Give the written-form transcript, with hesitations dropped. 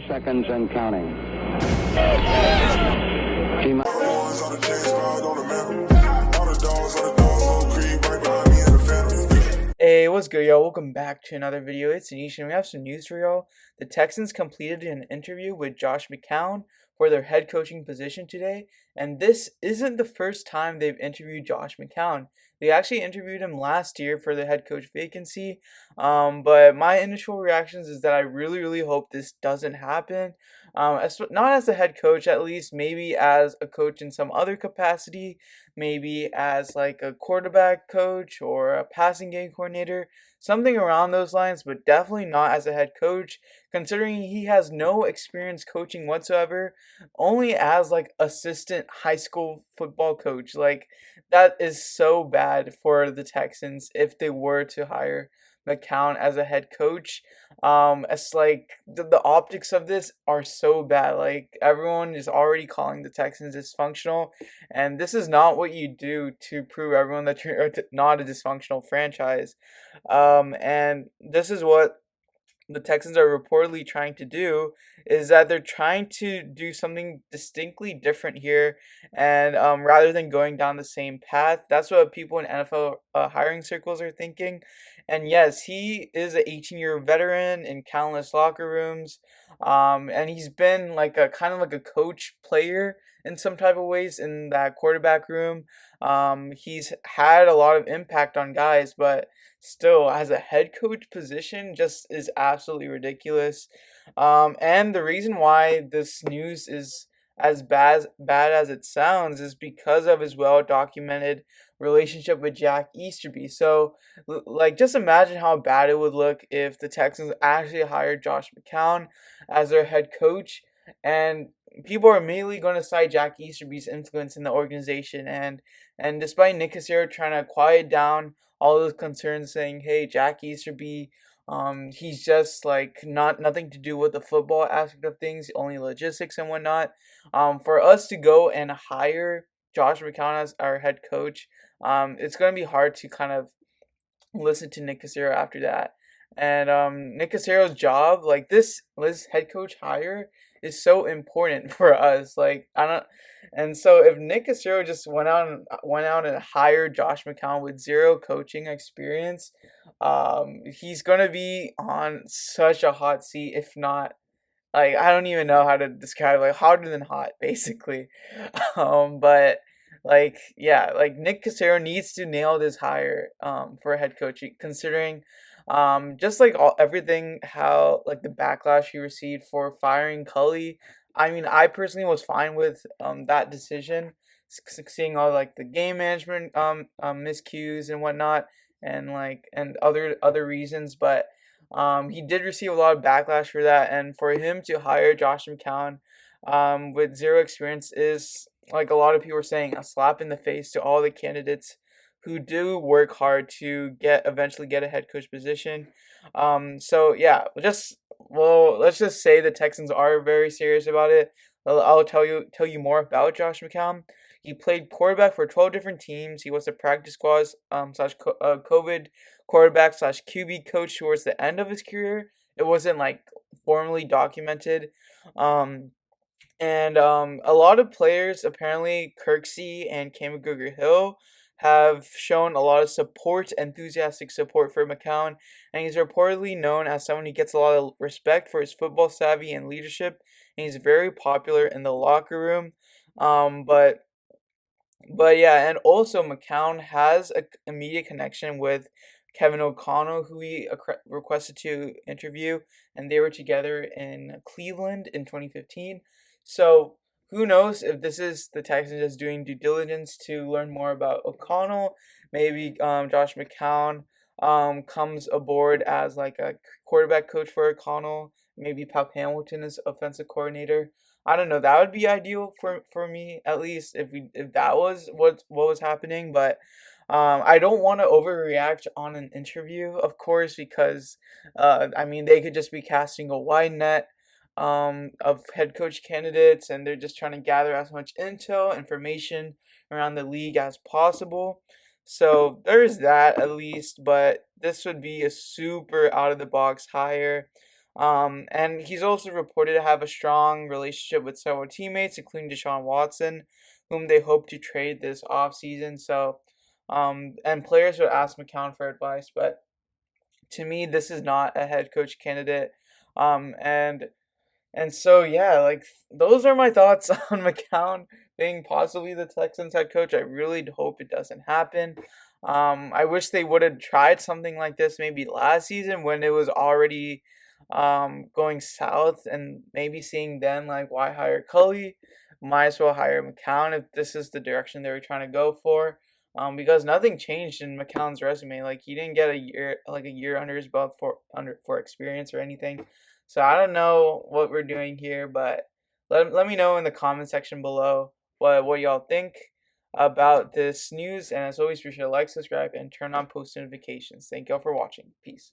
30 seconds and counting. Hey, what's good, y'all? Welcome back to another video. It's Anish, and we have some news for y'all. The Texans completed an interview with Josh McCown for their head coaching position today, and this isn't the first time they've interviewed Josh McCown. They actually interviewed him last year for the head coach vacancy, but my initial reactions is that I really hope this doesn't happen. Not as a head coach, at least, maybe as a coach in some other capacity, maybe as like a quarterback coach or a passing game coordinator, something around those lines, but definitely not as a head coach, considering he has no experience coaching whatsoever, only as like assistant high school football coach. Like, that is so bad for the Texans if they were to hire McCown as a head coach. It's like the optics of this are so bad. Like, everyone is already calling the Texans dysfunctional, and this is not what you do to prove everyone that you're not a dysfunctional franchise. And this is what the Texans are reportedly trying to do, is that they're trying to do something distinctly different here, and rather than going down the same path. That's what people in NFL hiring circles are thinking. And yes, he is an 18-year veteran in countless locker rooms, and he's been like a kind of like a coach player in some type of ways in that quarterback room. He's had a lot of impact on guys, but still, as a head coach position, just is absolutely ridiculous. And the reason why this news is as bad as it sounds is because of his well documented relationship with Jack Easterby. So, like, just imagine how bad it would look if the Texans actually hired Josh McCown as their head coach, and people are immediately going to cite Jack Easterby's influence in the organization. And despite Nick Caserio trying to quiet down all those concerns, saying, "Hey, Jack Easterby, he's just like nothing to do with the football aspect of things, only logistics and whatnot." For us to go and hire Josh McCown as our head coach, it's going to be hard to kind of listen to Nick Caserio after that. And Nick Caserio's job, like this head coach hire, is so important for us. Like, I don't, and so if Nick Caserio just went out and hired Josh McCown with zero coaching experience, he's gonna be on such a hot seat, if not, like, I don't even know how to describe it, like hotter than hot, basically. But like, yeah, like Nick Caserio needs to nail this hire for head coach, considering just like everything, how like the backlash he received for firing Cully. I mean, I personally was fine with that decision, seeing all like the game management miscues and whatnot, and like and other reasons, but he did receive a lot of backlash for that, and for him to hire Josh McCown with zero experience is, like a lot of people are saying, a slap in the face to all the candidates who do work hard to eventually get a head coach position. So yeah, let's just say the Texans are very serious about it. I'll tell you more about Josh McCown. He played quarterback for 12 different teams. He was a practice squad slash COVID quarterback slash QB coach towards the end of his career. It wasn't like formally documented. And a lot of players, apparently Kirksey and Cam McGregor-Hill, have shown a lot of enthusiastic support for McCown, and he's reportedly known as someone who gets a lot of respect for his football savvy and leadership, and he's very popular in the locker room. But yeah, and also McCown has a immediate connection with Kevin O'Connell, who he requested to interview, and they were together in Cleveland in 2015. So who knows if this is the Texans just doing due diligence to learn more about O'Connell. Maybe Josh McCown comes aboard as like a quarterback coach for O'Connell. Maybe Pep Hamilton is offensive coordinator. I don't know. That would be ideal for me, at least if that was what was happening. But I don't want to overreact on an interview, of course, because I mean, they could just be casting a wide net of head coach candidates, and they're just trying to gather as much information around the league as possible. So there's that, at least. But this would be a super out of the box hire. And he's also reported to have a strong relationship with several teammates, including Deshaun Watson, whom they hope to trade this offseason. So, and players would ask McCown for advice, but to me, this is not a head coach candidate. Um, and and so yeah, like those are my thoughts on McCown being possibly the Texans head coach. I really hope it doesn't happen. I wish they would have tried something like this maybe last season when it was already going south, and maybe seeing then like why hire Cully? Might as well hire McCown if this is the direction they were trying to go for. Because nothing changed in McCown's resume. Like he didn't get a year under his belt for experience or anything. So I don't know what we're doing here, but let me know in the comment section below what y'all think about this news. And as always, be sure to like, subscribe, and turn on post notifications. Thank y'all for watching. Peace.